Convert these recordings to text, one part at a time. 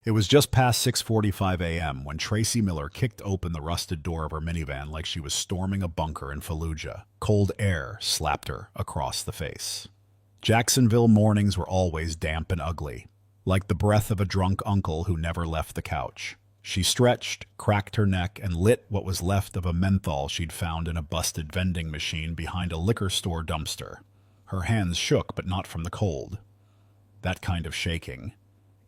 It was just past 6:45 a.m. when Tracy Miller kicked open the rusted door of her minivan like she was storming a bunker in Fallujah. Cold air slapped her across the face. Jacksonville mornings were always damp and ugly, like the breath of a drunk uncle who never left the couch. She stretched, cracked her neck, and lit what was left of a menthol she'd found in a busted vending machine behind a liquor store dumpster. Her hands shook, but not from the cold. That kind of shaking.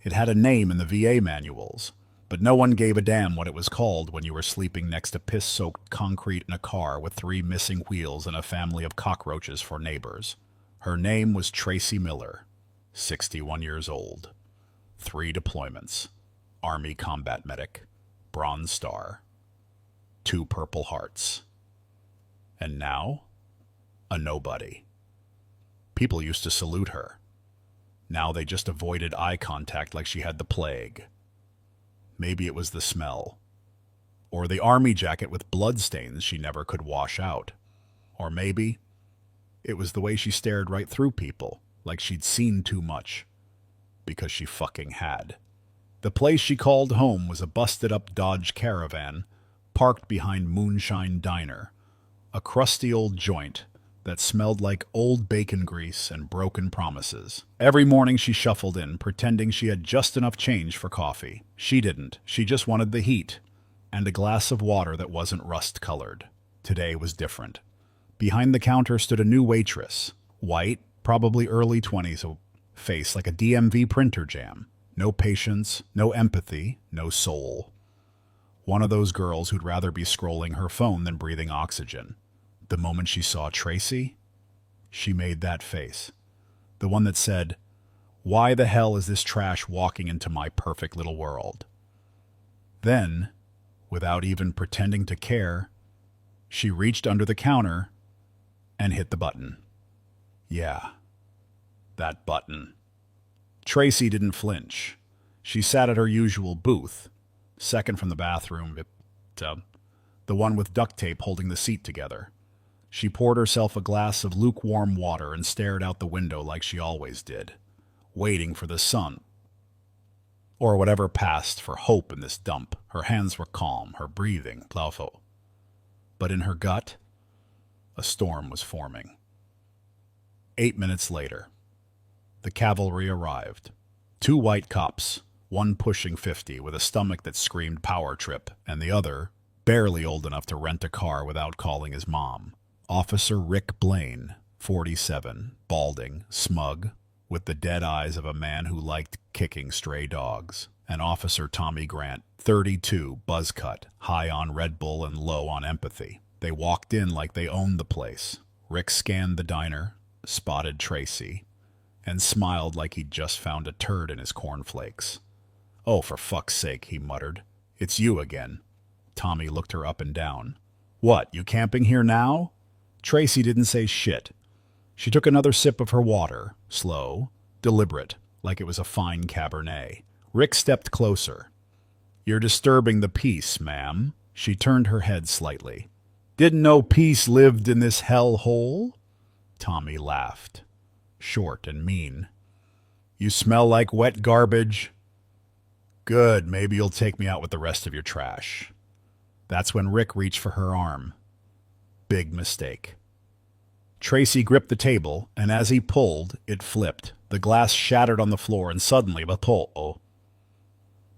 It had a name in the VA manuals, but no one gave a damn what it was called when you were sleeping next to piss-soaked concrete in a car with 3 missing wheels and a family of cockroaches for neighbors. Her name was Tracy Miller, 61 years old. 3 deployments. Army combat medic, Bronze Star, 2 Purple Hearts. And now, a nobody. People used to salute her. Now they just avoided eye contact like she had the plague. Maybe it was the smell. Or the army jacket with bloodstains she never could wash out. Or maybe it was the way she stared right through people, like she'd seen too much. Because she fucking had. The place she called home was a busted-up Dodge Caravan parked behind Moonshine Diner, a crusty old joint that smelled like old bacon grease and broken promises. Every morning she shuffled in, pretending she had just enough change for coffee. She didn't. She just wanted the heat and a glass of water that wasn't rust-colored. Today was different. Behind the counter stood a new waitress, white, probably early 20s, a face like a DMV printer jam. No patience, no empathy, no soul. One of those girls who'd rather be scrolling her phone than breathing oxygen. The moment she saw Tracy, she made that face. The one that said, "Why the hell is this trash walking into my perfect little world?" Then, without even pretending to care, she reached under the counter and hit the button. Yeah, that button. Tracy didn't flinch. She sat at her usual booth, second from the bathroom, the one with duct tape holding the seat together. She poured herself a glass of lukewarm water and stared out the window like she always did, waiting for the sun, or whatever passed for hope in this dump. Her hands were calm, her breathing plausible. But in her gut, a storm was forming. 8 minutes later, the cavalry arrived. 2 white cops, one pushing 50 with a stomach that screamed power trip, and the other barely old enough to rent a car without calling his mom. Officer Rick Blaine, 47, balding, smug, with the dead eyes of a man who liked kicking stray dogs. And Officer Tommy Grant, 32, buzzcut, high on Red Bull and low on empathy. They walked in like they owned the place. Rick scanned the diner, spotted Tracy, and smiled like he'd just found a turd in his cornflakes. "Oh, for fuck's sake," he muttered. "It's you again." Tommy looked her up and down. "What, you camping here now?" Tracy didn't say shit. She took another sip of her water, slow, deliberate, like it was a fine Cabernet. Rick stepped closer. "You're disturbing the peace, ma'am." She turned her head slightly. "Didn't know peace lived in this hell hole?" Tommy laughed, short and mean. "You smell like wet garbage." "Good, maybe you'll take me out with the rest of your trash." That's when Rick reached for her arm. Big mistake. Tracy gripped the table, and as he pulled, it flipped. The glass shattered on the floor, and suddenly, the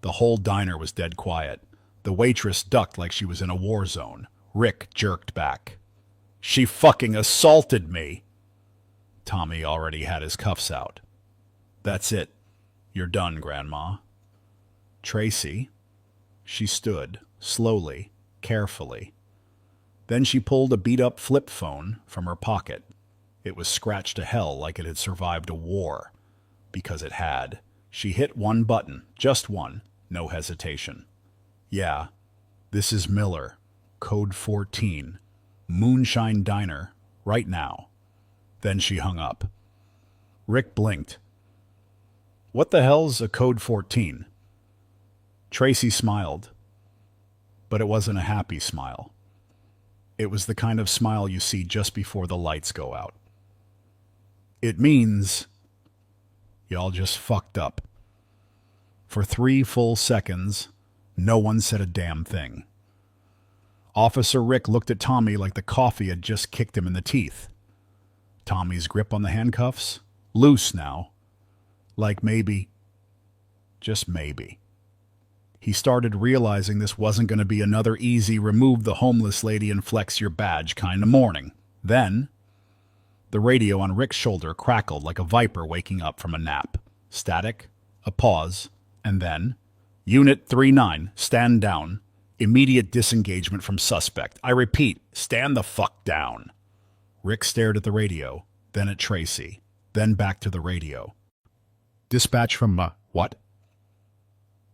whole diner was dead quiet. The waitress ducked like she was in a war zone. Rick jerked back. "She fucking assaulted me!" Tommy already had his cuffs out. "That's it. You're done, Grandma." Tracy, she stood, slowly, carefully. Then she pulled a beat-up flip phone from her pocket. It was scratched to hell like it had survived a war. Because it had. She hit one button, just one, no hesitation. "Yeah, this is Miller, code 14, Moonshine Diner, right now." Then she hung up. Rick blinked. "What the hell's a code 14? Tracy smiled. But it wasn't a happy smile. It was the kind of smile you see just before the lights go out. "It means y'all just fucked up. For 3 full seconds, no one said a damn thing. Officer Rick looked at Tommy like the coffee had just kicked him in the teeth. Tommy's grip on the handcuffs? Loose now. Like maybe, just maybe. He started realizing this wasn't going to be another easy remove the homeless lady and flex your badge kind of morning. Then, the radio on Rick's shoulder crackled like a viper waking up from a nap. Static, a pause, and then, Unit 39, stand down. Immediate disengagement from suspect. I repeat, stand the fuck down. Rick stared at the radio, then at Tracy, then back to the radio. Dispatch from, what?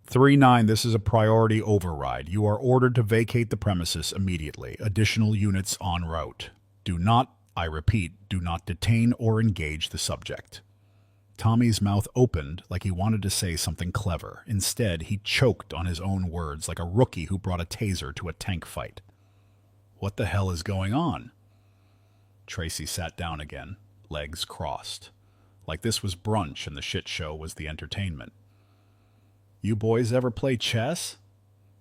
39, this is a priority override. You are ordered to vacate the premises immediately. Additional units en route. Do not, I repeat, do not detain or engage the subject. Tommy's mouth opened like he wanted to say something clever. Instead, he choked on his own words like a rookie who brought a taser to a tank fight. What the hell is going on? Tracy sat down again, legs crossed. Like this was brunch and the shit show was the entertainment. You boys ever play chess?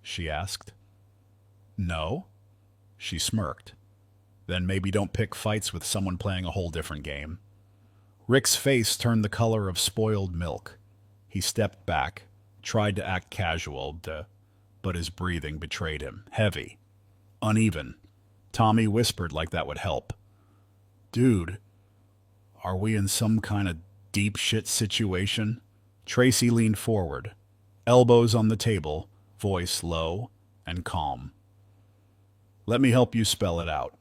She asked. No. She smirked. Then maybe don't pick fights with someone playing a whole different game. Rick's face turned the color of spoiled milk. He stepped back, tried to act casual, but his breathing betrayed him. Heavy. Uneven. Tommy whispered like that would help. Dude, are we in some kind of deep shit situation? Tracy leaned forward, elbows on the table, voice low and calm. Let me help you spell it out.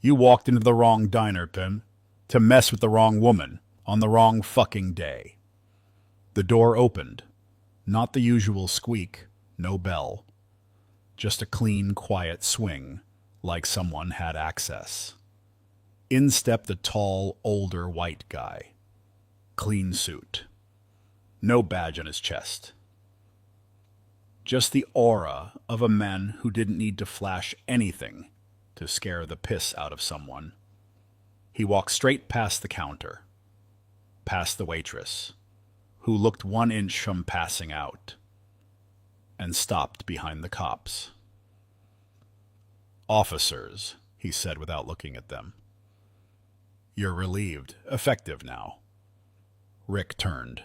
You walked into the wrong diner, Pim, to mess with the wrong woman on the wrong fucking day. The door opened. Not the usual squeak, no bell. Just a clean, quiet swing, like someone had access. In stepped a tall, older white guy. Clean suit. No badge on his chest. Just the aura of a man who didn't need to flash anything to scare the piss out of someone. He walked straight past the counter, past the waitress, who looked 1 inch from passing out, and stopped behind the cops. Officers, he said without looking at them. You're relieved, effective now. Rick turned.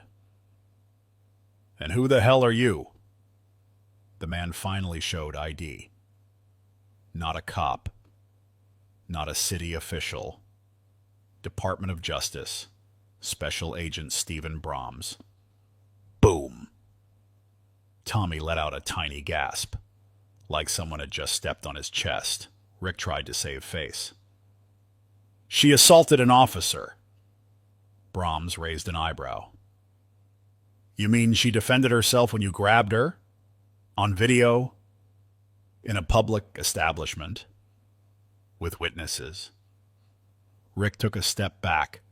And who the hell are you? The man finally showed ID. Not a cop. Not a city official. Department of Justice, Special Agent Stephen Brahms. Boom. Tommy let out a tiny gasp, like someone had just stepped on his chest. Rick tried to save face. She assaulted an officer. Brahms raised an eyebrow. You mean she defended herself when you grabbed her? On video? In a public establishment? With witnesses? Rick took a step back.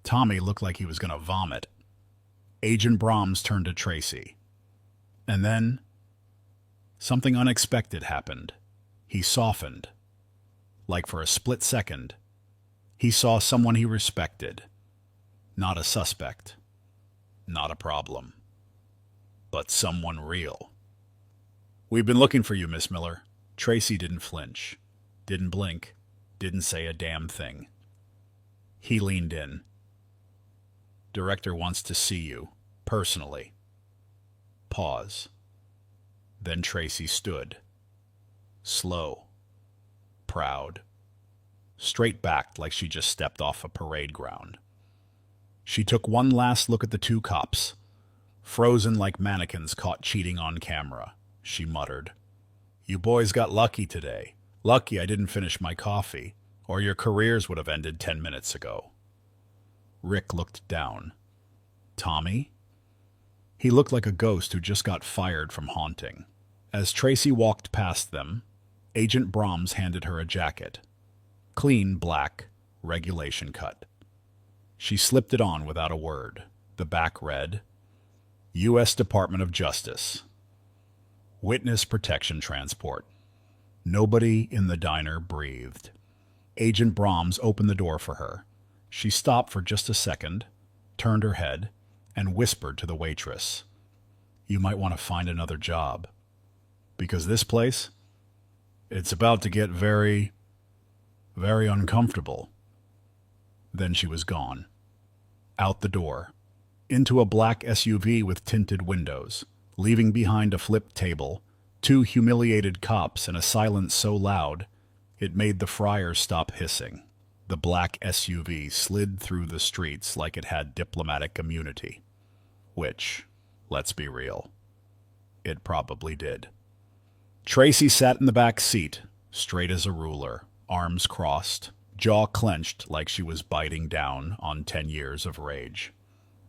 Tommy looked like he was going to vomit. Agent Brahms turned to Tracy. And then, something unexpected happened. He softened. Like for a split second, he saw someone he respected. Not a suspect. Not a problem. But someone real. We've been looking for you, Miss Miller. Tracy didn't flinch. Didn't blink. Didn't say a damn thing. He leaned in. Director wants to see you, personally. Pause. Then Tracy stood. Slow. Proud. Straight-backed like she just stepped off a parade ground. She took one last look at the 2 cops. Frozen like mannequins caught cheating on camera. She muttered. You boys got lucky today. Lucky I didn't finish my coffee, or your careers would have ended 10 minutes ago. Rick looked down. Tommy? He looked like a ghost who just got fired from haunting. As Tracy walked past them, Agent Brahms handed her a jacket. Clean black, regulation cut. She slipped it on without a word. The back read, U.S. Department of Justice. Witness protection transport. Nobody in the diner breathed. Agent Brahms opened the door for her. She stopped for just a second, turned her head, and whispered to the waitress. You might want to find another job. Because this place, it's about to get very, very uncomfortable. Then she was gone. Out the door. Into a black SUV with tinted windows, leaving behind a flipped table, 2 humiliated cops, and a silence so loud it made the friars stop hissing. The black SUV slid through the streets like it had diplomatic immunity. Which, let's be real, it probably did. Tracy sat in the back seat, straight as a ruler, arms crossed, jaw clenched like she was biting down on 10 years of rage.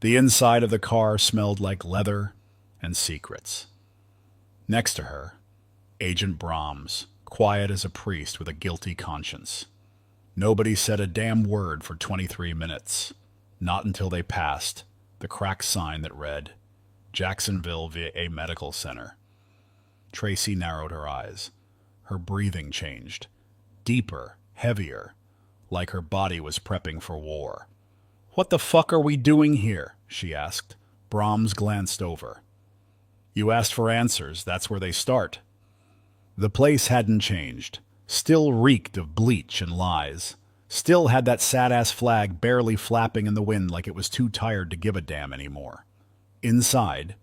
The inside of the car smelled like leather and secrets. Next to her, Agent Brahms, quiet as a priest with a guilty conscience. Nobody said a damn word for 23 minutes, not until they passed the cracked sign that read, Jacksonville VA Medical Center. Tracy narrowed her eyes. Her breathing changed. Deeper, heavier, like her body was prepping for war. "What the fuck are we doing here?" she asked. Brahms glanced over. "You asked for answers, that's where they start." The place hadn't changed. Still reeked of bleach and lies. Still had that sad-ass flag barely flapping in the wind like it was too tired to give a damn anymore. Inside,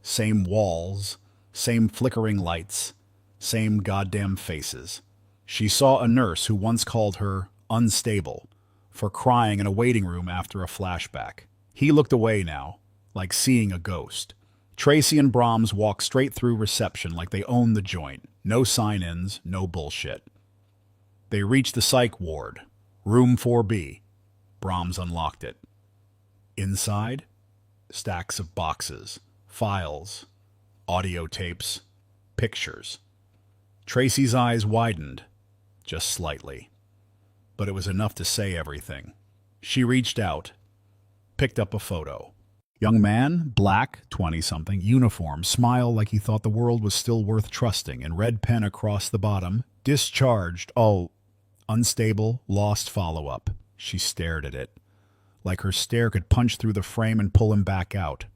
same walls, same flickering lights, same goddamn faces. She saw a nurse who once called her unstable for crying in a waiting room after a flashback. He looked away now, like seeing a ghost. Tracy and Brahms walked straight through reception like they owned the joint. No sign-ins, no bullshit. They reached the psych ward, room 4B. Brahms unlocked it. Inside, stacks of boxes, files, audio tapes, pictures. Tracy's eyes widened, just slightly. But it was enough to say everything. She reached out, picked up a photo. Young man, black, 20-something, uniform, smile like he thought the world was still worth trusting, and red pen across the bottom, discharged, unstable, lost follow-up. She stared at it, like her stare could punch through the frame and pull him back out.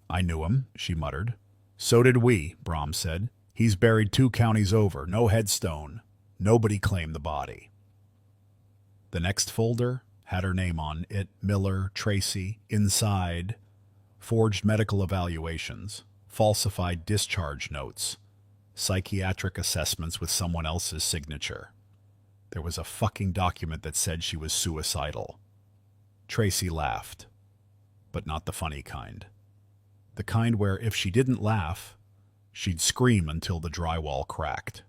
"I knew him," she muttered. "So did we," Brahms said. "He's buried 2 counties over, no headstone. Nobody claimed the body." The next folder had her name on it, Miller, Tracy. Inside, forged medical evaluations, falsified discharge notes, psychiatric assessments with someone else's signature. There was a fucking document that said she was suicidal. Tracy laughed, but not the funny kind. The kind where if she didn't laugh, she'd scream until the drywall cracked.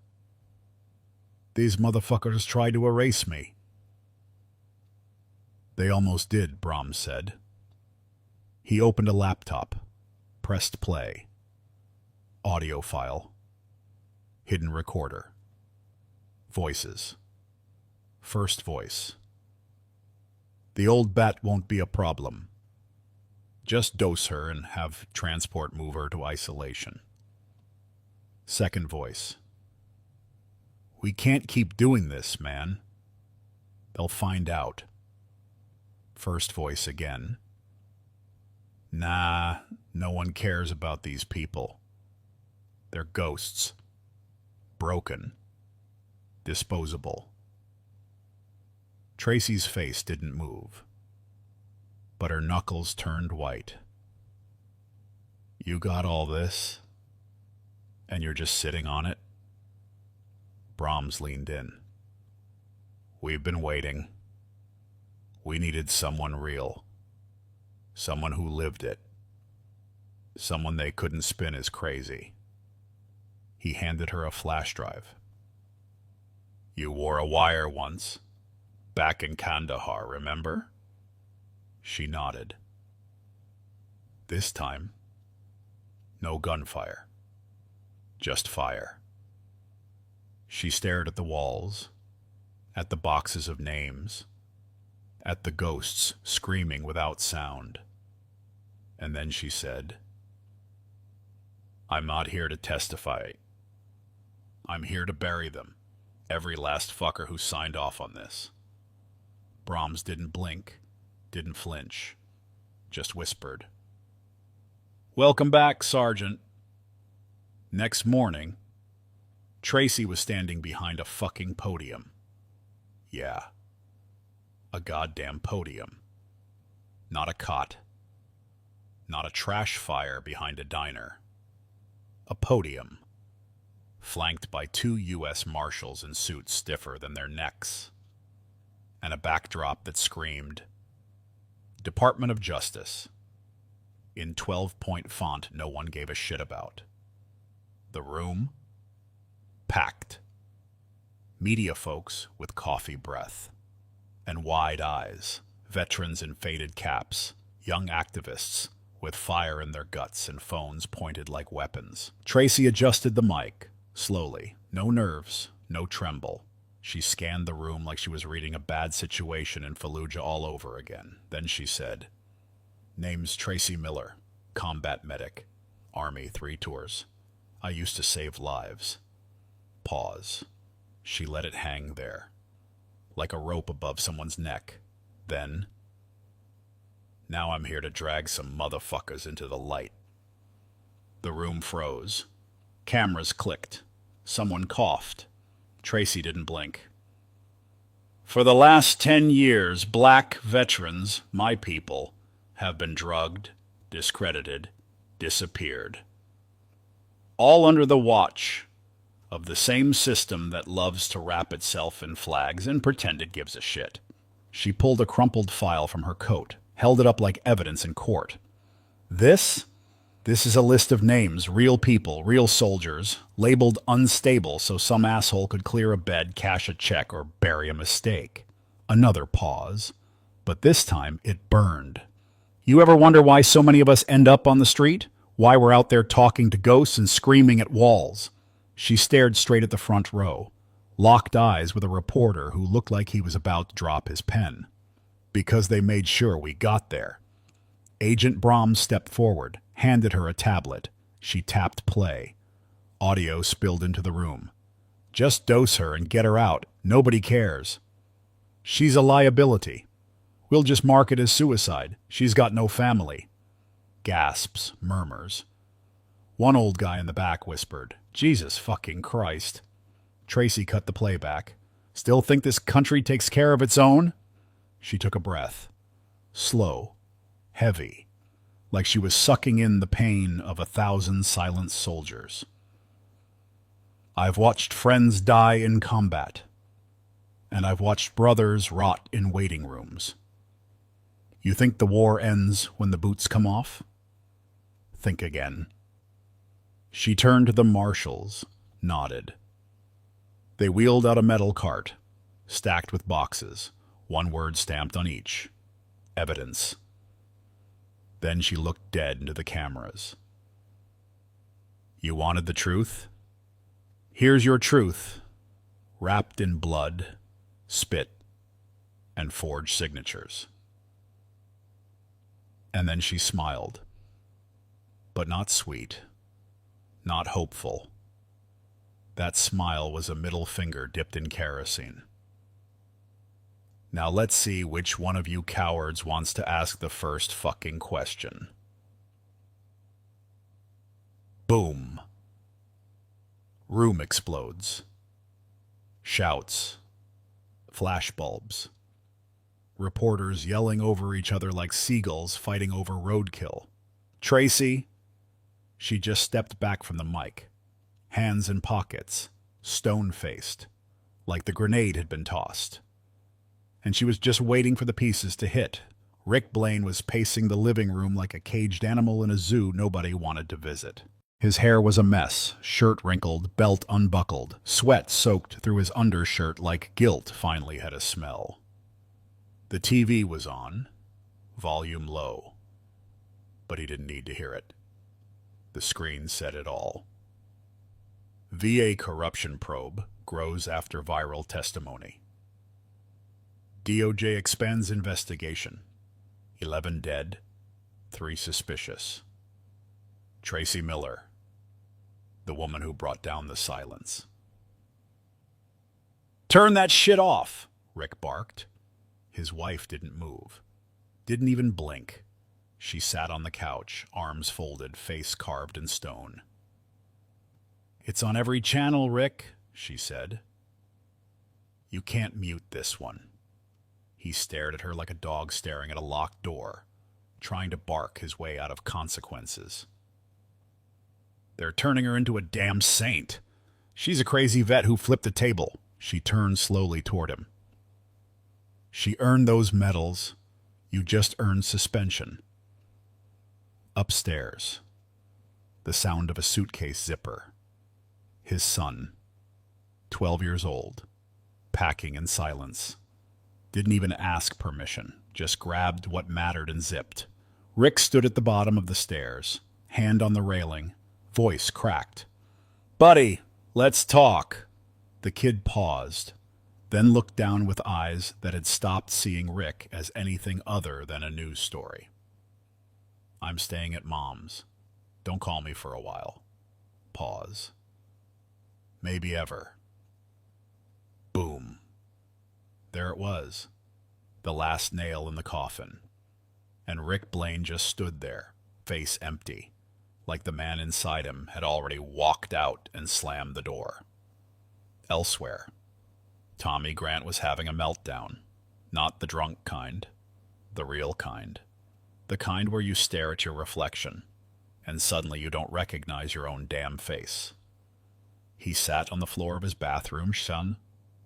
"These motherfuckers tried to erase me." "They almost did," Brahms said. He opened a laptop, pressed play. Audio file. Hidden recorder. Voices. First voice. "The old bat won't be a problem. Just dose her and have transport move her to isolation." Second voice. "We can't keep doing this, man. They'll find out." First voice again. "Nah, no one cares about these people. They're ghosts. Broken. Disposable." Tracy's face didn't move, but her knuckles turned white. "You got all this, and you're just sitting on it?" Brahms leaned in. "We've been waiting. We needed someone real. Someone who lived it. Someone they couldn't spin as crazy." He handed her a flash drive. "You wore a wire once. Back in Kandahar, remember?" She nodded. This time, no gunfire. Just fire. She stared at the walls, at the boxes of names, at the ghosts screaming without sound. And then she said, "I'm not here to testify. I'm here to bury them. Every last fucker who signed off on this." Brahms didn't blink, didn't flinch, just whispered, Welcome back, Sergeant. Next morning, Tracy was standing behind a fucking podium. Yeah, a goddamn podium. Not a cot. Not a trash fire behind a diner. A podium, flanked by two U.S. Marshals in suits stiffer than their necks, and a backdrop that screamed, Department of Justice, in 12-point font no one gave a shit about. The room, packed. Media folks with coffee breath and wide eyes, veterans in faded caps, young activists with fire in their guts and phones pointed like weapons. Tracy adjusted the mic, slowly. No nerves, no tremble. She scanned the room like she was reading a bad situation in Fallujah all over again. Then she said, Name's Tracy Miller, combat medic, Army 3 tours. I used to save lives. Pause. She let it hang there, like a rope above someone's neck. Then, now I'm here to drag some motherfuckers into the light. The room froze. Cameras clicked. Someone coughed. Tracy didn't blink. For the last 10 years, black veterans, my people, have been drugged, discredited, disappeared. All under the watch of the same system that loves to wrap itself in flags and pretend it gives a shit. She pulled a crumpled file from her coat, held it up like evidence in court. This is a list of names, real people, real soldiers, labeled unstable so some asshole could clear a bed, cash a check, or bury a mistake. Another pause, but this time it burned. You ever wonder why so many of us end up on the street? Why we're out there talking to ghosts and screaming at walls? She stared straight at the front row, locked eyes with a reporter who looked like he was about to drop his pen. Because they made sure we got there. Agent Brahms stepped forward, handed her a tablet. She tapped play. Audio spilled into the room. Just dose her and get her out. Nobody cares. She's a liability. We'll just mark it as suicide. She's got no family. Gasps, murmurs. One old guy in the back whispered, Jesus fucking Christ. Tracy cut the playback. Still think this country takes care of its own? She took a breath. Slow, heavy, like she was sucking in the pain of 1,000 silent soldiers. I've watched friends die in combat, and I've watched brothers rot in waiting rooms. You think the war ends when the boots come off? Think again. She turned to the marshals, nodded. They wheeled out a metal cart, stacked with boxes, one word stamped on each. Evidence. Then she looked dead into the cameras. You wanted the truth? Here's your truth, wrapped in blood, spit, and forged signatures. And then she smiled. But not sweet, not hopeful. That smile was a middle finger dipped in kerosene. Now let's see which one of you cowards wants to ask the first fucking question. Boom. Room explodes. Shouts. Flashbulbs. Reporters yelling over each other like seagulls fighting over roadkill. Tracy. She just stepped back from the mic. Hands in pockets. Stone-faced. Like the grenade had been tossed. And she was just waiting for the pieces to hit. Rick Blaine was pacing the living room like a caged animal in a zoo nobody wanted to visit. His hair was a mess, shirt wrinkled, belt unbuckled, sweat soaked through his undershirt like guilt finally had a smell. The TV was on, volume low, but he didn't need to hear it. The screen said it all. VA corruption probe grows after viral testimony. DOJ expands investigation. 11 dead, 3 suspicious. Tracy Miller, the woman who brought down the silence. Turn that shit off, Rick barked. His wife didn't move, didn't even blink. She sat on the couch, arms folded, face carved in stone. "It's on every channel, Rick," she said. "You can't mute this one." He stared at her like a dog staring at a locked door, trying to bark his way out of consequences. "They're turning her into a damn saint. She's a crazy vet who flipped a table." She turned slowly toward him. "She earned those medals. You just earned suspension." Upstairs, the sound of a suitcase zipper. His son, 12 years old, packing in silence. Didn't even ask permission, just grabbed what mattered and zipped. Rick stood at the bottom of the stairs, hand on the railing, voice cracked. "Buddy, let's talk." The kid paused, then looked down with eyes that had stopped seeing Rick as anything other than a news story. "I'm staying at Mom's. Don't call me for a while." Pause. "Maybe ever." Boom. There it was, the last nail in the coffin. And Rick Blaine just stood there, face empty, like the man inside him had already walked out and slammed the door. Elsewhere, Tommy Grant was having a meltdown. Not the drunk kind, the real kind. The kind where you stare at your reflection, and suddenly you don't recognize your own damn face. He sat on the floor of his bathroom,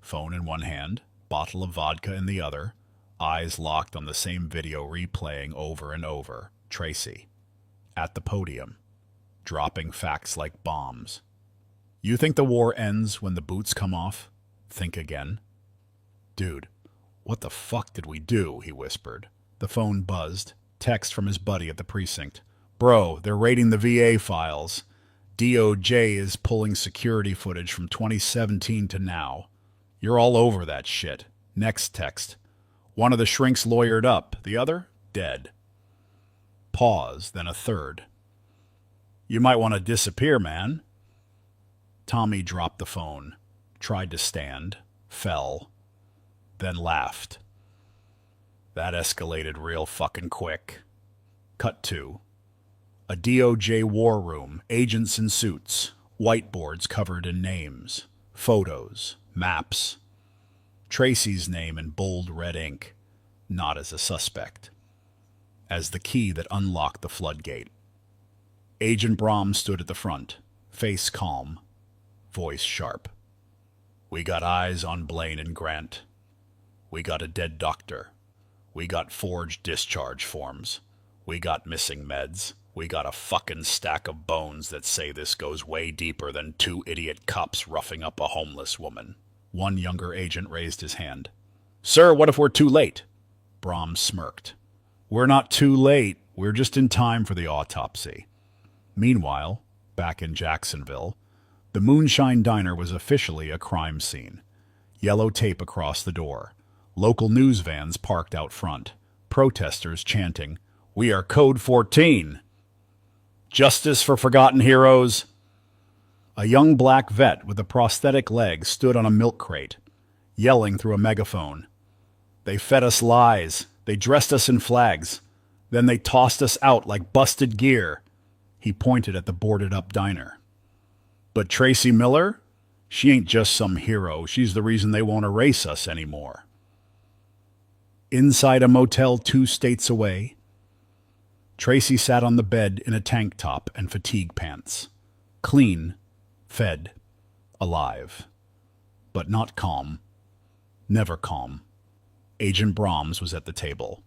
phone in one hand, bottle of vodka in the other, eyes locked on the same video replaying over and over. Tracy, at the podium, dropping facts like bombs. "You think the war ends when the boots come off? Think again." "Dude, what the fuck did we do?" he whispered. The phone buzzed. Text from his buddy at the precinct. "Bro, they're raiding the VA files. DOJ is pulling security footage from 2017 to now. You're all over that shit." Next text. "One of the shrinks lawyered up, the other dead." Pause, then a third. "You might want to disappear, man." Tommy dropped the phone, tried to stand, fell, then laughed. That escalated real fucking quick. Cut to a DOJ war room, agents in suits, whiteboards covered in names, photos, maps. Tracy's name in bold red ink, not as a suspect, as the key that unlocked the floodgate. Agent Brom stood at the front, face calm, voice sharp. "We got eyes on Blaine and Grant. We got a dead doctor. We got forged discharge forms. We got missing meds. We got a fucking stack of bones that say this goes way deeper than two idiot cops roughing up a homeless woman." One younger agent raised his hand. "Sir, what if we're too late?" Brom smirked. "We're not too late. We're just in time for the autopsy." Meanwhile, back in Jacksonville, the Moonshine Diner was officially a crime scene. Yellow tape across the door. Local news vans parked out front. Protesters chanting, "We are Code 14. Justice for forgotten heroes." A young black vet with a prosthetic leg stood on a milk crate, yelling through a megaphone. "They fed us lies. They dressed us in flags. Then they tossed us out like busted gear." He pointed at the boarded-up diner. "But Tracy Miller? She ain't just some hero. She's the reason they won't erase us anymore." Inside a motel 2 states away, Tracy sat on the bed in a tank top and fatigue pants. Clean, fed, alive. But not calm. Never calm. Agent Brahms was at the table,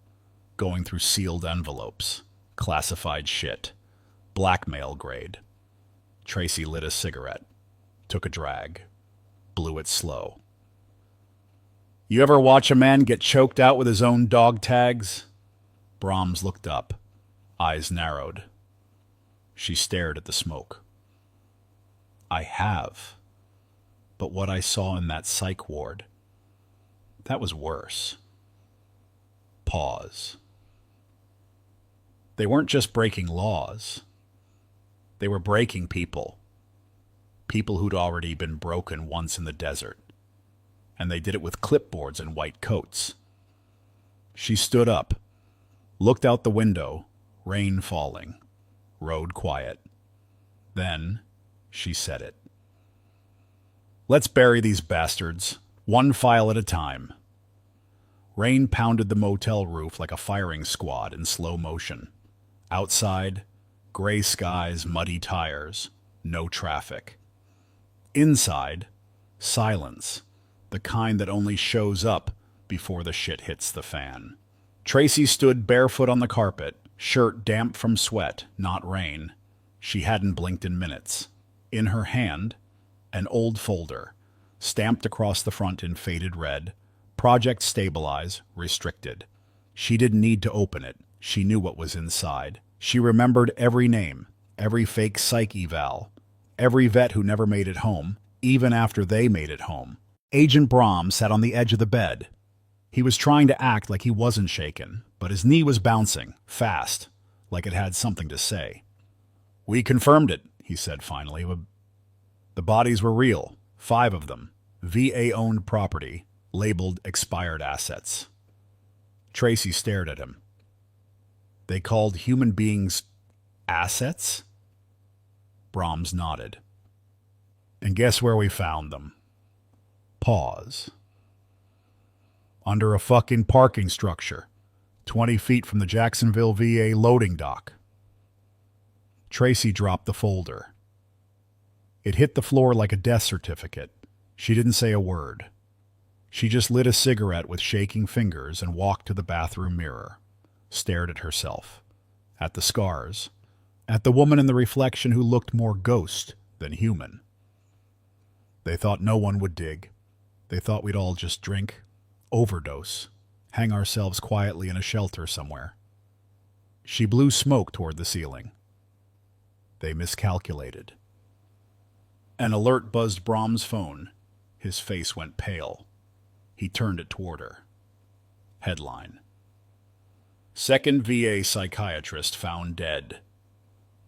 going through sealed envelopes, classified shit, blackmail grade. Tracy lit a cigarette, took a drag, blew it slow. "You ever watch a man get choked out with his own dog tags?" Brahms looked up, eyes narrowed. She stared at the smoke. "I have. But what I saw in that psych ward, that was worse." Pause. They weren't just breaking laws. They were breaking people. People who'd already been broken once in the desert. And they did it with clipboards and white coats. She stood up, looked out the window, Rain falling. Road quiet. Then she said it. Let's bury these bastards, one file at a time. Rain pounded the motel roof like a firing squad in slow motion. Outside, gray skies, muddy tires, no traffic. Inside, silence, the kind that only shows up before the shit hits the fan. Tracy stood barefoot on the carpet, shirt damp from sweat, not rain. She hadn't blinked in minutes. In her hand, an old folder, stamped across the front in faded red, Project Stabilize, restricted. She didn't need to open it. She knew what was inside. She remembered every name, every fake psych eval, every vet who never made it home, even after they made it home. Agent Brahm sat on the edge of the bed. He was trying to act like he wasn't shaken, but his knee was bouncing, fast, like it had something to say. We confirmed it, he said finally. The bodies were real, 5 of them, VA-owned property, labeled expired assets. Tracy stared at him. They called human beings assets? Brahms nodded. And guess where we found them? Pause. Under a fucking parking structure, 20 feet from the Jacksonville VA loading dock. Tracy dropped the folder. It hit the floor like a death certificate. She didn't say a word. She just lit a cigarette with shaking fingers and walked to the bathroom mirror, stared at herself, at the scars, at the woman in the reflection who looked more ghost than human. They thought no one would dig. They thought we'd all just drink, overdose, hang ourselves quietly in a shelter somewhere. She blew smoke toward the ceiling. They miscalculated. An alert buzzed Brahms' phone. His face went pale. He turned it toward her. Headline: Second VA psychiatrist found dead.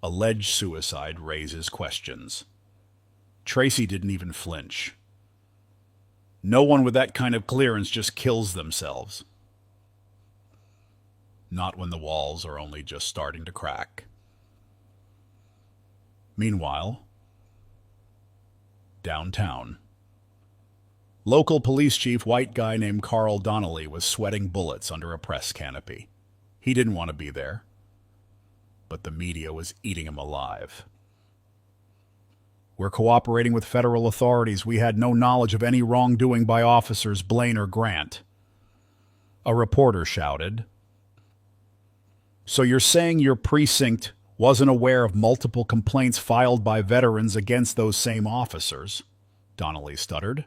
Alleged suicide raises questions. Tracy didn't even flinch. No one with that kind of clearance just kills themselves. Not when the walls are only just starting to crack. Meanwhile, downtown. Local police chief, white guy named Carl Donnelly, was sweating bullets under a press canopy. He didn't want to be there, but the media was eating him alive. We're cooperating with federal authorities. We had no knowledge of any wrongdoing by officers Blaine or Grant. A reporter shouted. So you're saying your precinct wasn't aware of multiple complaints filed by veterans against those same officers? Donnelly stuttered.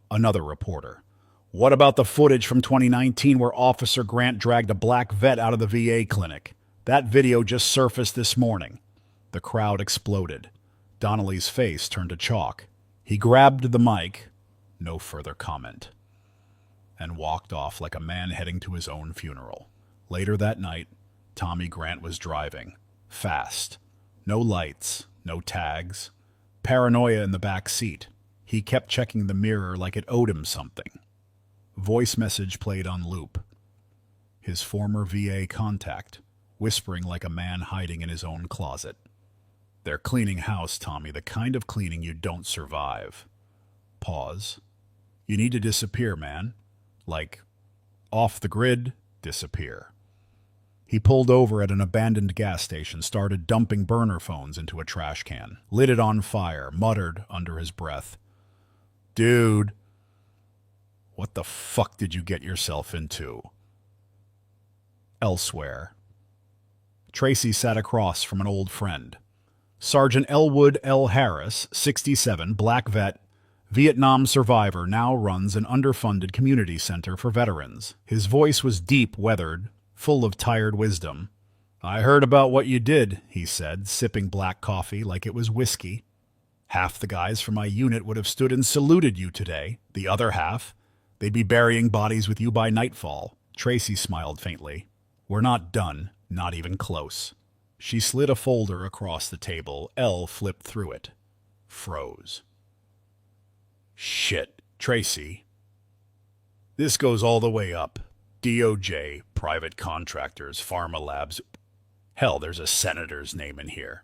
Another reporter. What about the footage from 2019 where Officer Grant dragged a black vet out of the VA clinic? That video just surfaced this morning. The crowd exploded. Donnelly's face turned to chalk. He grabbed the mic, no further comment, and walked off like a man heading to his own funeral. Later that night, Tommy Grant was driving. Fast. No lights, no tags. Paranoia in the back seat. He kept checking the mirror like it owed him something. Voice message played on loop. His former VA contact, whispering like a man hiding in his own closet. They're cleaning house, Tommy, the kind of cleaning you don't survive. Pause. You need to disappear, man. Like, off the grid, disappear. He pulled over at an abandoned gas station, started dumping burner phones into a trash can, lit it on fire, muttered under his breath. Dude, what the fuck did you get yourself into? Elsewhere. Tracy sat across from an old friend. Sergeant Elwood L. Harris, 67, black vet, Vietnam survivor, now runs an underfunded community center for veterans. His voice was deep, weathered, full of tired wisdom. I heard about what you did, he said, sipping black coffee like it was whiskey. Half the guys from my unit would have stood and saluted you today. The other half, they'd be burying bodies with you by nightfall. Tracy smiled faintly. We're not done, not even close. She slid a folder across the table. Elle flipped through it. Froze. Shit, Tracy. This goes all the way up. DOJ, private contractors, pharma labs. Hell, there's a senator's name in here.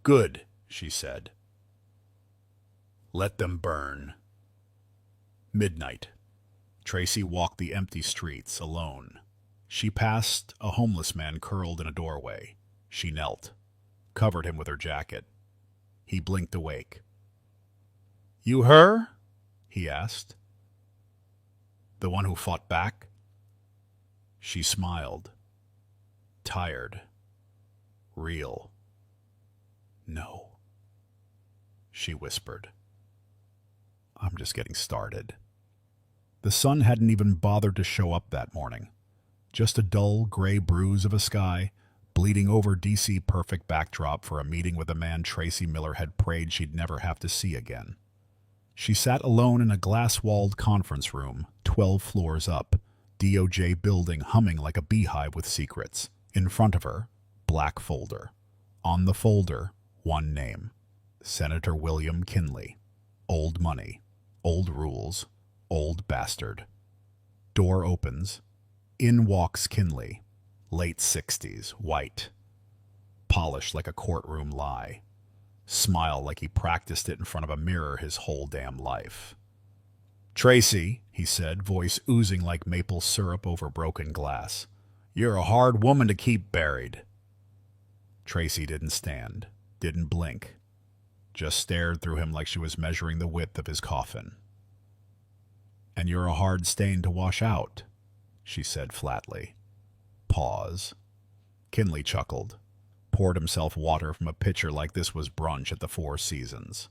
Good, she said. Let them burn. Midnight. Tracy walked the empty streets alone. She passed a homeless man curled in a doorway. She knelt, covered him with her jacket. He blinked awake. You her? He asked. The one who fought back? She smiled. Tired. Real. No. She whispered. I'm just getting started. The sun hadn't even bothered to show up that morning. Just a dull, gray bruise of a sky, bleeding over DC perfect backdrop for a meeting with a man Tracy Miller had prayed she'd never have to see again. She sat alone in a glass-walled conference room, 12 floors up, DOJ building humming like a beehive with secrets. In front of her, black folder. On the folder, one name. Senator William Kinley. Old money. Old rules. Old bastard. Door opens. In walks Kinley. Late 60s, white. Polished like a courtroom lie. Smile like he practiced it in front of a mirror his whole damn life. Tracy, he said, voice oozing like maple syrup over broken glass. You're a hard woman to keep buried. Tracy didn't stand, didn't blink, just stared through him like she was measuring the width of his coffin. And you're a hard stain to wash out, she said flatly. Pause. Kinley chuckled, poured himself water from a pitcher like this was brunch at the Four Seasons.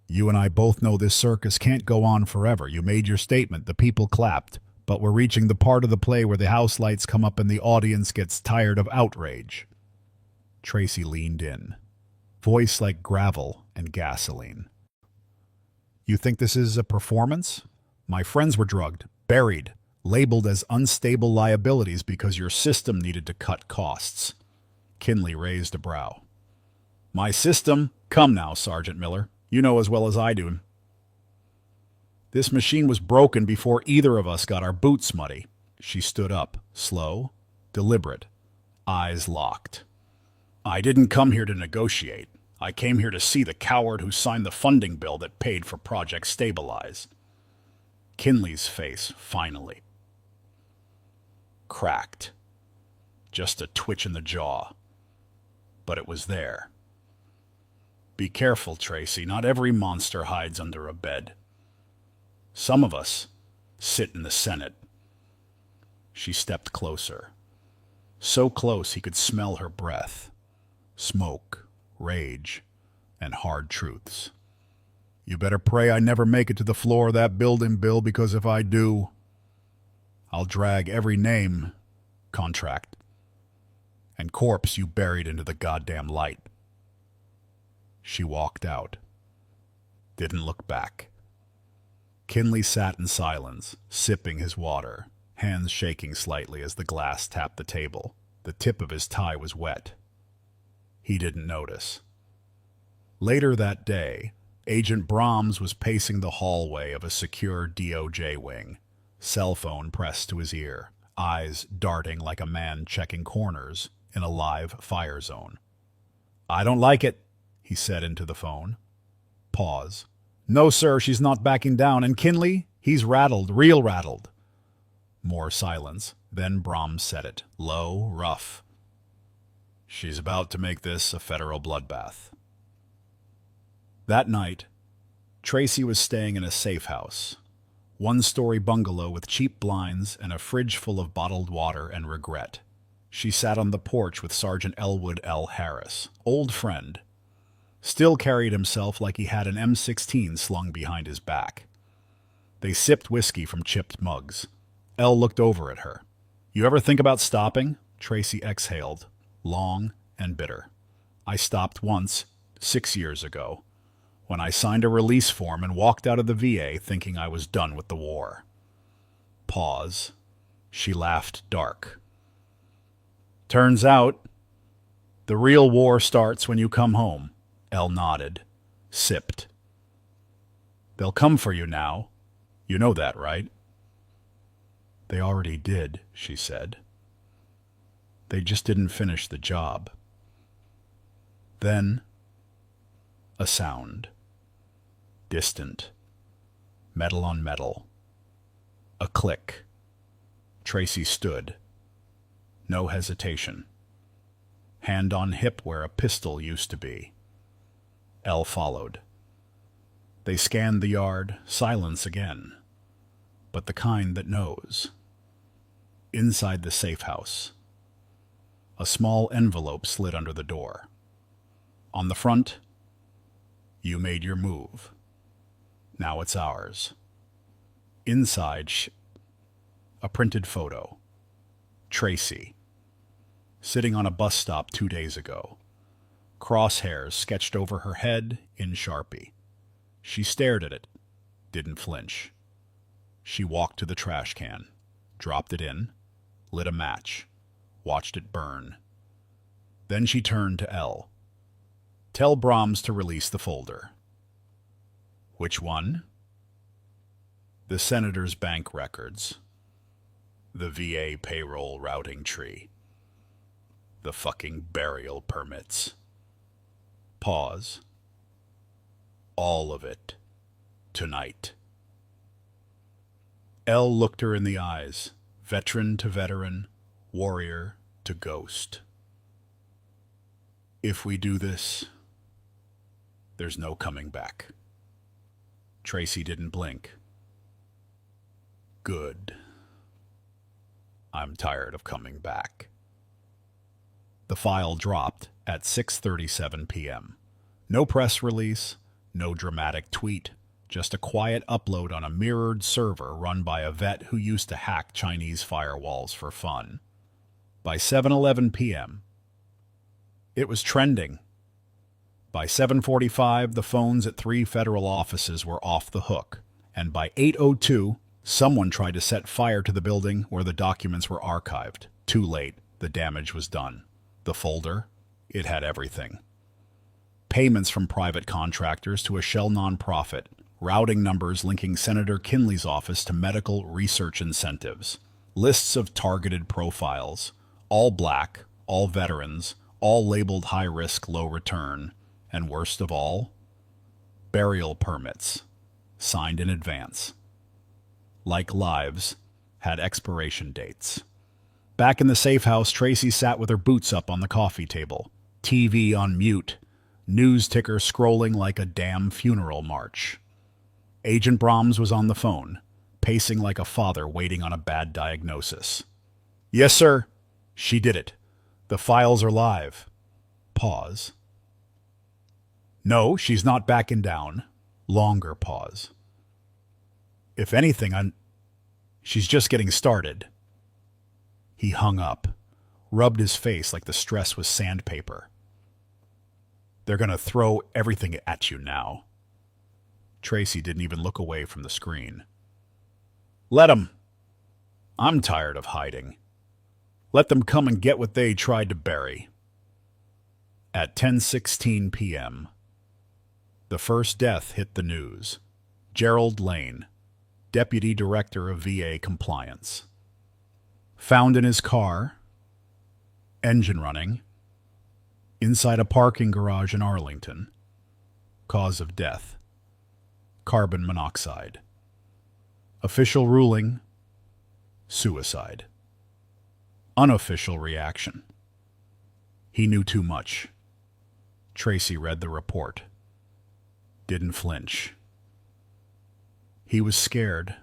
You and I both know this circus can't go on forever. You made your statement, the people clapped, but we're reaching the part of the play where the house lights come up and the audience gets tired of outrage. Tracy leaned in, voice like gravel and gasoline. You think this is a performance? My friends were drugged, buried, labeled as unstable liabilities because your system needed to cut costs. Kinley raised a brow. My system? Come now, Sergeant Miller. You know as well as I do. This machine was broken before either of us got our boots muddy. She stood up, slow, deliberate, eyes locked. I didn't come here to negotiate. I came here to see the coward who signed the funding bill that paid for Project Stabilize. Kinley's face finally cracked. Just a twitch in the jaw. But it was there. Be careful, Tracy. Not every monster hides under a bed. Some of us sit in the Senate. She stepped closer. So close he could smell her breath. Smoke, rage, and hard truths. You better pray I never make it to the floor of that building, Bill, because if I do, I'll drag every name, contract, and corpse you buried into the goddamn light. She walked out. Didn't look back. Kinley sat in silence, sipping his water, hands shaking slightly as the glass tapped the table. The tip of his tie was wet. He didn't notice. Later that day, Agent Brahms was pacing the hallway of a secure DOJ wing, cell phone pressed to his ear, eyes darting like a man checking corners in a live fire zone. I don't like it, he said into the phone. Pause. No, sir, she's not backing down. And Kinley? He's rattled, real rattled. More silence. Then Brahms said it, low, rough. She's about to make this a federal bloodbath. That night, Tracy was staying in a safe house, one-story bungalow with cheap blinds and a fridge full of bottled water and regret. She sat on the porch with Sergeant Elwood L. Harris, old friend. Still carried himself like he had an M16 slung behind his back. They sipped whiskey from chipped mugs. Elle looked over at her. You ever think about stopping? Tracy exhaled, long and bitter. I stopped once, 6 years ago, when I signed a release form and walked out of the VA thinking I was done with the war. Pause. She laughed dark. Turns out, the real war starts when you come home. Elle nodded, sipped. They'll come for you now. You know that, right? They already did, she said. They just didn't finish the job. Then, a sound. Distant. Metal on metal. A click. Tracy stood. No hesitation. Hand on hip where a pistol used to be. Elle followed. They scanned the yard, silence again. But the kind that knows. Inside the safe house. A small envelope slid under the door. On the front, "You made your move. Now it's ours." Inside, a printed photo. Tracy, sitting on a bus stop 2 days ago. Crosshairs sketched over her head in Sharpie. She stared at it, didn't flinch. She walked to the trash can, dropped it in, lit a match, watched it burn. Then she turned to Elle. "Tell Brahms to release the folder." "Which one?" "The senator's bank records. The VA payroll routing tree. The fucking burial permits." Pause. "All of it. Tonight." Elle looked her in the eyes, veteran to veteran, warrior to ghost. "If we do this, there's no coming back." Tracy didn't blink. "Good. I'm tired of coming back." The file dropped at 6:37 p.m. No press release, no dramatic tweet, just a quiet upload on a mirrored server run by a vet who used to hack Chinese firewalls for fun. By 7:11 p.m., it was trending. By 7:45, the phones at 3 federal offices were off the hook, and by 8:02, someone tried to set fire to the building where the documents were archived. Too late, the damage was done. The folder, it had everything. Payments from private contractors to a shell nonprofit, routing numbers linking Senator Kinley's office to medical research incentives, lists of targeted profiles, all black, all veterans, all labeled high risk, low return, and worst of all, burial permits, signed in advance. Like lives, had expiration dates. Back in the safe house, Tracy sat with her boots up on the coffee table, TV on mute, news ticker scrolling like a damn funeral march. Agent Brahms was on the phone, pacing like a father waiting on a bad diagnosis. "Yes, sir." "She did it. The files are live." Pause. "No, she's not backing down." Longer pause. "If anything, she's just getting started." He hung up, rubbed his face like the stress was sandpaper. "They're going to throw everything at you now." Tracy didn't even look away from the screen. "Let 'em. I'm tired of hiding. Let them come and get what they tried to bury." At 10:16 p.m., the first death hit the news. Gerald Lane, Deputy Director of VA Compliance. Found in his car, engine running, inside a parking garage in Arlington. Cause of death: carbon monoxide. Official ruling: suicide. Unofficial reaction: he knew too much. Tracy read the report. Didn't flinch. He was scared.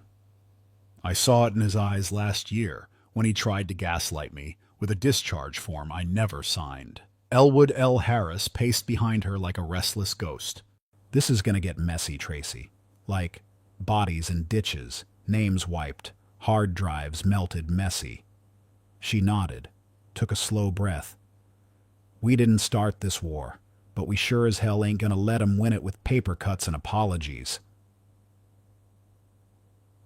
I saw it in his eyes last year when he tried to gaslight me with a discharge form I never signed. Elwood L. Harris paced behind her like a restless ghost. "This is going to get messy, Tracy. Like bodies in ditches, names wiped, hard drives melted messy." She nodded, took a slow breath. "We didn't start this war, but we sure as hell ain't going to let 'em win it with paper cuts and apologies."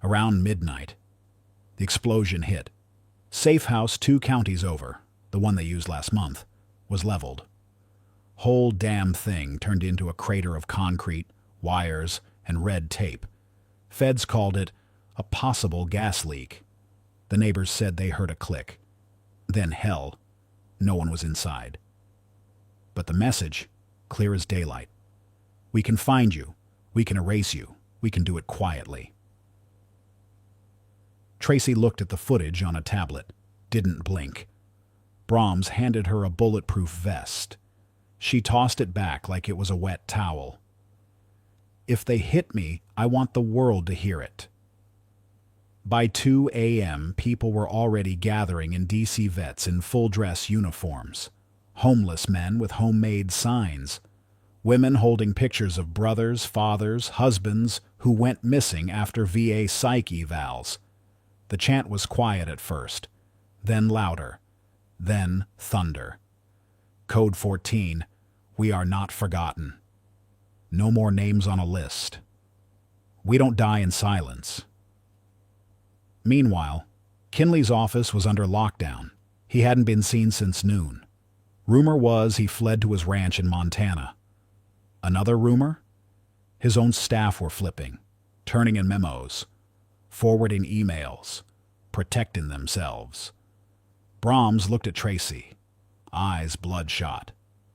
Around midnight, the explosion hit. Safe house 2 counties over, the one they used last month, was leveled. Whole damn thing turned into a crater of concrete, wires, and red tape. Feds called it a possible gas leak. The neighbors said they heard a click. Then hell. No one was inside. But the message, clear as daylight. We can find you. We can erase you. We can do it quietly. Tracy looked at the footage on a tablet, didn't blink. Brahms handed her a bulletproof vest. She tossed it back like it was a wet towel. If they hit me, I want the world to hear it. By 2 a.m., people were already gathering in DC vets in full-dress uniforms. Homeless men with homemade signs. Women holding pictures of brothers, fathers, husbands who went missing after VA psych evals. The chant was quiet at first, then louder, then thunder. Code 14, we are not forgotten. No more names on a list. We don't die in silence. Meanwhile, Kinley's office was under lockdown. He hadn't been seen since noon. Rumor was he fled to his ranch in Montana. Another rumor? His own staff were flipping, turning in memos, forwarding emails, protecting themselves. Brahms looked at Tracy, eyes bloodshot,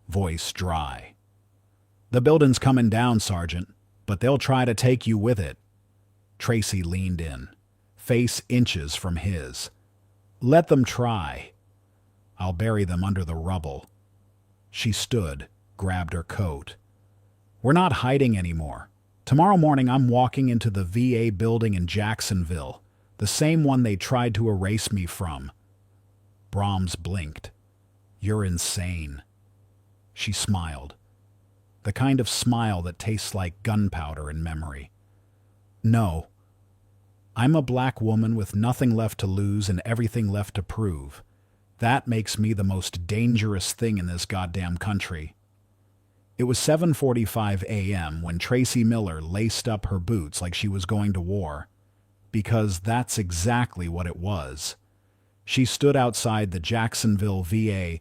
voice dry. The building's coming down, Sergeant, but they'll try to take you with it. Tracy leaned in, face inches from his. Let them try. I'll bury them under the rubble. She stood, grabbed her coat. We're not hiding anymore. Tomorrow morning I'm walking into the VA building in Jacksonville, the same one they tried to erase me from. Brahms blinked. You're insane. She smiled. The kind of smile that tastes like gunpowder in memory. No. I'm a black woman with nothing left to lose and everything left to prove. That makes me the most dangerous thing in this goddamn country. It was 7:45 a.m. when Tracy Miller laced up her boots like she was going to war. Because that's exactly what it was. She stood outside the Jacksonville VA,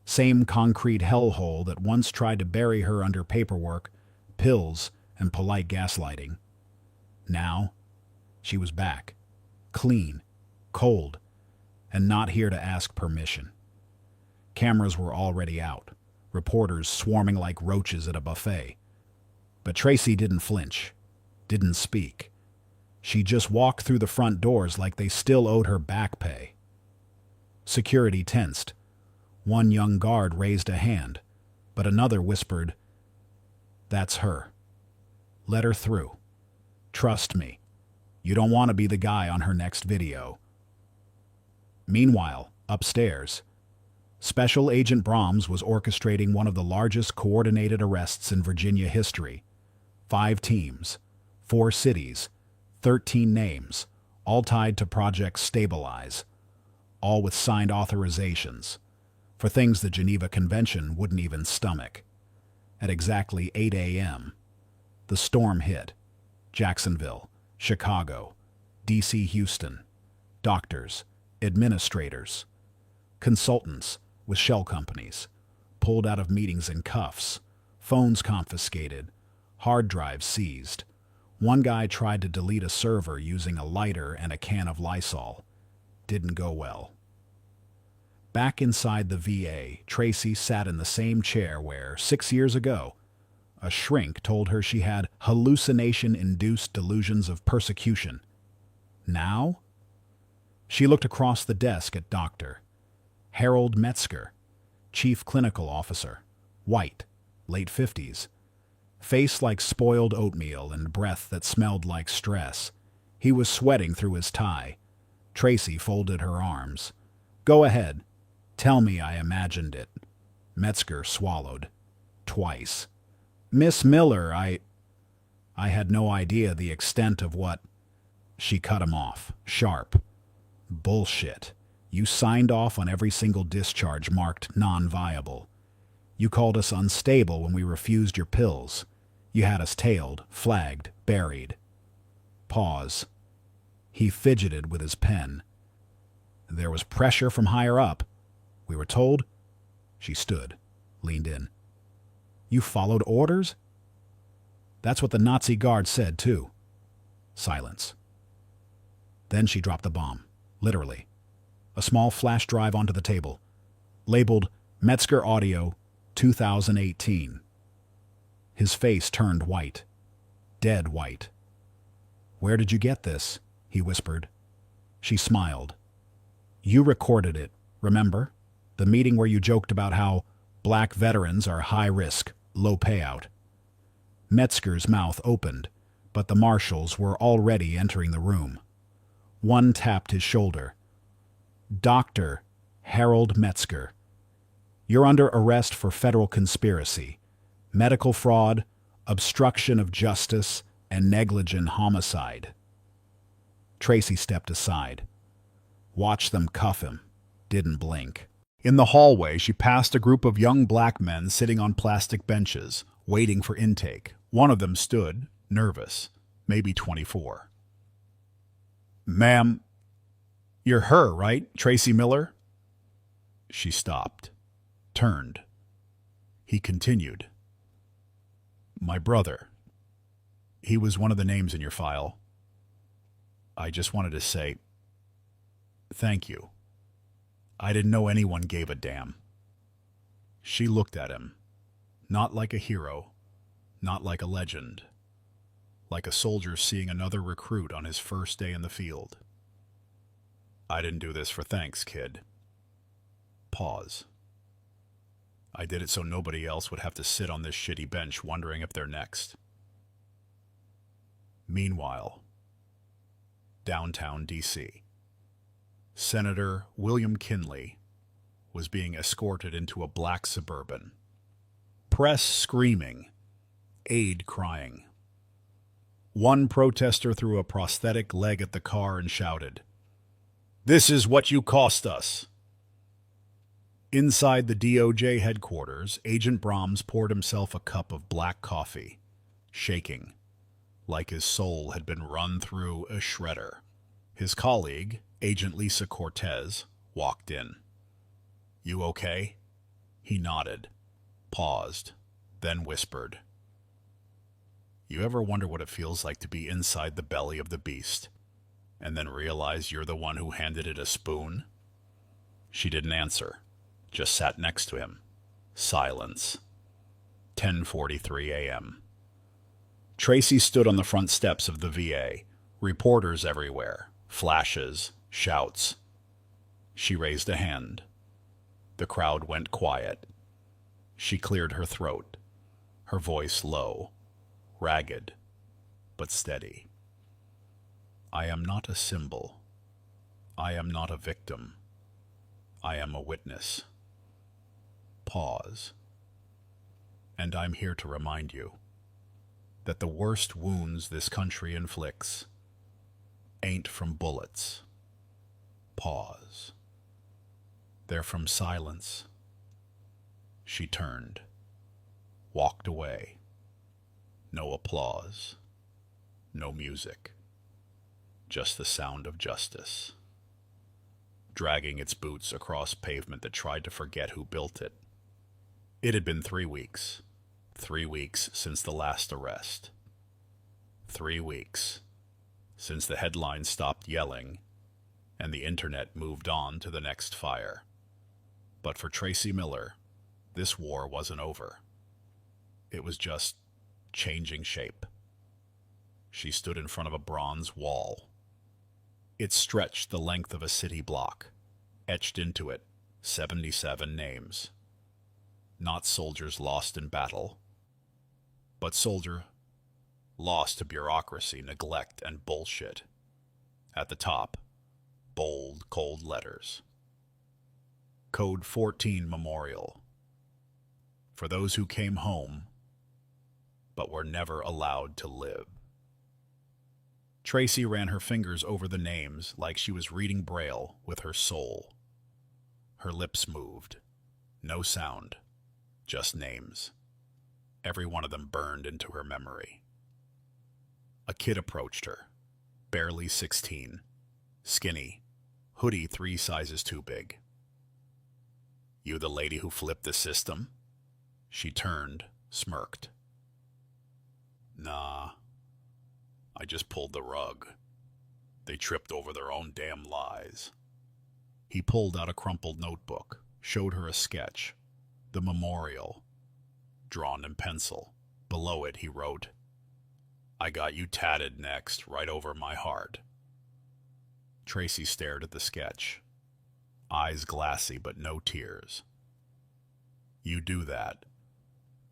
same concrete hellhole that once tried to bury her under paperwork, pills, and polite gaslighting. Now, she was back, clean, cold, and not here to ask permission. Cameras were already out, reporters swarming like roaches at a buffet. But Tracy didn't flinch, didn't speak. She just walked through the front doors like they still owed her back pay. Security tensed. One young guard raised a hand, but another whispered, "That's her. Let her through. Trust me. You don't want to be the guy on her next video." Meanwhile, upstairs, Special Agent Brahms was orchestrating one of the largest coordinated arrests in Virginia history. 5 teams, 4 cities, 13 names, all tied to Project Stabilize, all with signed authorizations, for things the Geneva Convention wouldn't even stomach. At exactly 8 a.m., the storm hit. Jacksonville, Chicago, D.C. Houston, doctors, administrators, consultants with shell companies, pulled out of meetings in cuffs, phones confiscated, hard drives seized. One guy tried to delete a server using a lighter and a can of Lysol. Didn't go well. Back inside the VA, Tracy sat in the same chair where, 6 years ago, a shrink told her she had hallucination-induced delusions of persecution. Now? She looked across the desk at Dr. Harold Metzger, Chief Clinical Officer, white, late 50s, face like spoiled oatmeal and breath that smelled like stress. He was sweating through his tie. Tracy folded her arms. "Go ahead. Tell me I imagined it." Metzger swallowed. Twice. "Miss Miller, I had no idea the extent of what—" She cut him off, sharp. "Bullshit. You signed off on every single discharge marked non-viable. You called us unstable when we refused your pills. You had us tailed, flagged, buried." Pause. He fidgeted with his pen. "There was pressure from higher up. We were told—" She stood, leaned in. "You followed orders?" "That's what the Nazi guard said, too." Silence. Then she dropped the bomb, literally. A small flash drive onto the table. labeled Metzger Audio 2018. His face turned white, dead white. "Where did you get this?" he whispered. She smiled. "You recorded it, remember? The meeting where you joked about how black veterans are high risk, low payout." Metzger's mouth opened, but the marshals were already entering the room. One tapped his shoulder. "Dr. Harold Metzger, you're under arrest for federal conspiracy, medical fraud, obstruction of justice, and negligent homicide." Tracy stepped aside. Watched them cuff him. Didn't blink. In the hallway, she passed a group of young black men sitting on plastic benches, waiting for intake. One of them stood, nervous, maybe 24. "Ma'am, you're her, right? Tracy Miller?" She stopped, turned. He continued. "My brother. He was one of the names in your file. I just wanted to say thank you. I didn't know anyone gave a damn." She looked at him, not like a hero, not like a legend, like a soldier seeing another recruit on his first day in the field. "I didn't do this for thanks, kid." Pause. "I did it so nobody else would have to sit on this shitty bench wondering if they're next." Meanwhile, downtown D.C., Senator William Kinley was being escorted into a black Suburban. Press screaming, aide crying. One protester threw a prosthetic leg at the car and shouted, "This is what you cost us." Inside the DOJ headquarters, Agent Brahms poured himself a cup of black coffee, shaking, like his soul had been run through a shredder. His colleague, Agent Lisa Cortez, walked in. "You okay?" He nodded, paused, then whispered, "You ever wonder what it feels like to be inside the belly of the beast, and then realize you're the one who handed it a spoon?" She didn't answer, just sat next to him. Silence. 10:43 a.m. Tracy stood on the front steps of the VA, reporters everywhere, flashes, shouts. She raised a hand. The crowd went quiet. She cleared her throat, her voice low, ragged, but steady. "I am not a symbol. I am not a victim. I am a witness." Pause. "And I'm here to remind you that the worst wounds this country inflicts ain't from bullets." Pause. "They're from silence." She turned, walked away. No applause, no music, just the sound of justice, dragging its boots across pavement that tried to forget who built it. It had been 3 weeks. 3 weeks since the last arrest. 3 weeks since the headlines stopped yelling and the internet moved on to the next fire. But for Tracy Miller, this war wasn't over. It was just changing shape. She stood in front of a bronze wall. It stretched the length of a city block, etched into it 77 names. Not soldiers lost in battle, but soldier lost to bureaucracy, neglect, and bullshit. At the top, bold, cold letters. Code 14 Memorial. For those who came home, but were never allowed to live. Tracy ran her fingers over the names like she was reading Braille with her soul. Her lips moved. No sound, just names. Every one of them burned into her memory. A kid approached her, barely 16, skinny, hoodie 3 sizes too big. "You the lady who flipped the system?" She turned, smirked. "Nah, I just pulled the rug. They tripped over their own damn lies." He pulled out a crumpled notebook, showed her a sketch, the memorial, drawn in pencil. Below it, he wrote, "I got you tatted next, right over my heart." Tracy stared at the sketch, eyes glassy but no tears. "You do that.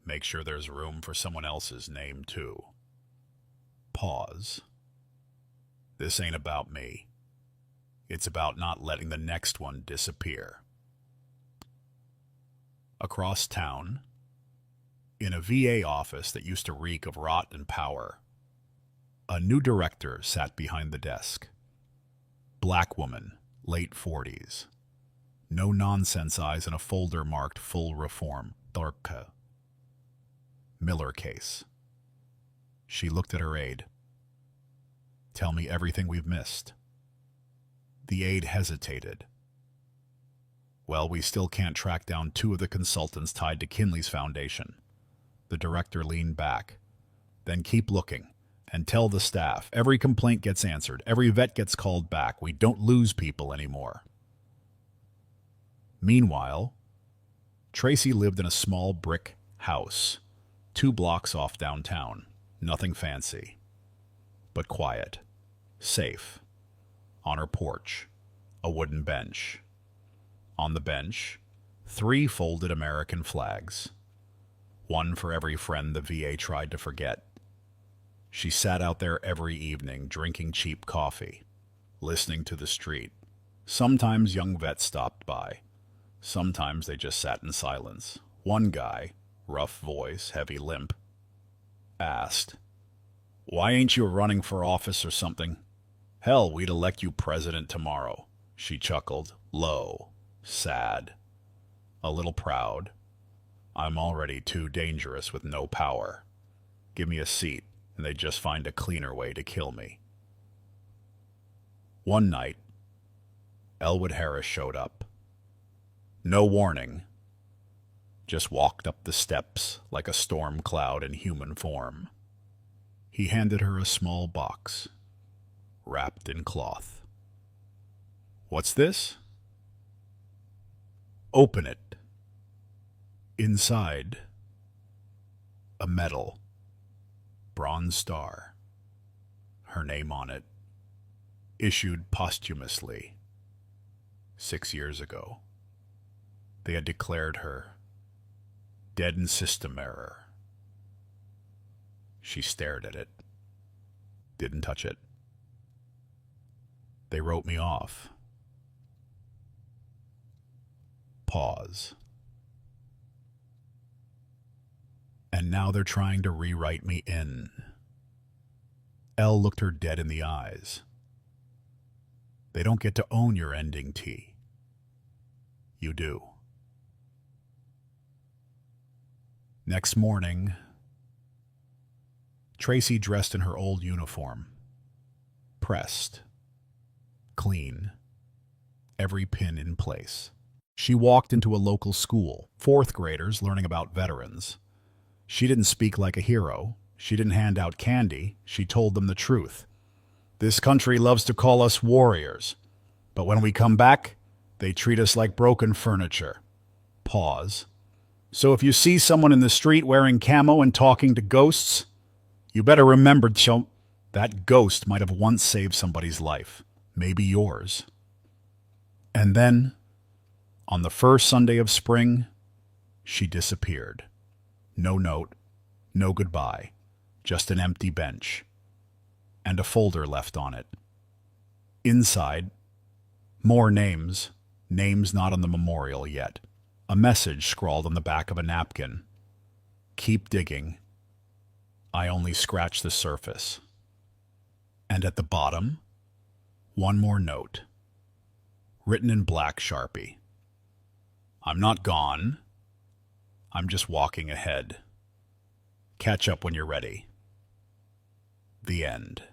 Make sure there's room for someone else's name, too." Pause. "This ain't about me. It's about not letting the next one disappear." Across town, in a VA office that used to reek of rot and power, a new director sat behind the desk. Black woman, late 40s. No nonsense eyes and a folder marked full reform. Dorka. Miller case. She looked at her aide. "Tell me everything we've missed." The aide hesitated. "Well, we still can't track down 2 of the consultants tied to Kinley's foundation." The director leaned back. "Then keep looking. And tell the staff, every complaint gets answered, every vet gets called back. We don't lose people anymore." Meanwhile, Tracy lived in a small brick house, 2 blocks off downtown. Nothing fancy, but quiet, safe. On her porch, a wooden bench. On the bench, 3 folded American flags, one for every friend the VA tried to forget. She sat out there every evening, drinking cheap coffee, listening to the street. Sometimes young vets stopped by. Sometimes they just sat in silence. One guy, rough voice, heavy limp, asked, "Why ain't you running for office or something? Hell, we'd elect you president tomorrow." She chuckled, low, sad, a little proud. "I'm already too dangerous with no power. Give me a seat, and they'd just find a cleaner way to kill me." One night, Elwood Harris showed up. No warning, just walked up the steps like a storm cloud in human form. He handed her a small box, wrapped in cloth. "What's this?" "Open it." Inside, a medal, bronze star, her name on it, issued posthumously 6 years ago. They had declared her dead in system error. She stared at it, didn't touch it. "They wrote me off." Pause. "And now they're trying to rewrite me in." Elle looked her dead in the eyes. "They don't get to own your ending, T. You do." Next morning, Tracy dressed in her old uniform. Pressed. Clean. Every pin in place. She walked into a local school, 4th graders learning about veterans. She didn't speak like a hero. She didn't hand out candy. She told them the truth. "This country loves to call us warriors, but when we come back, they treat us like broken furniture." Pause. "So if you see someone in the street wearing camo and talking to ghosts, you better remember that ghost might have once saved somebody's life, maybe yours." And then, on the first Sunday of spring, she disappeared. No note, no goodbye, just an empty bench, and a folder left on it. Inside, more names, names not on the memorial yet. A message scrawled on the back of a napkin. "Keep digging. I only scratched the surface." And at the bottom, one more note, written in black Sharpie. "I'm not gone. I'm just walking ahead. Catch up when you're ready." The end.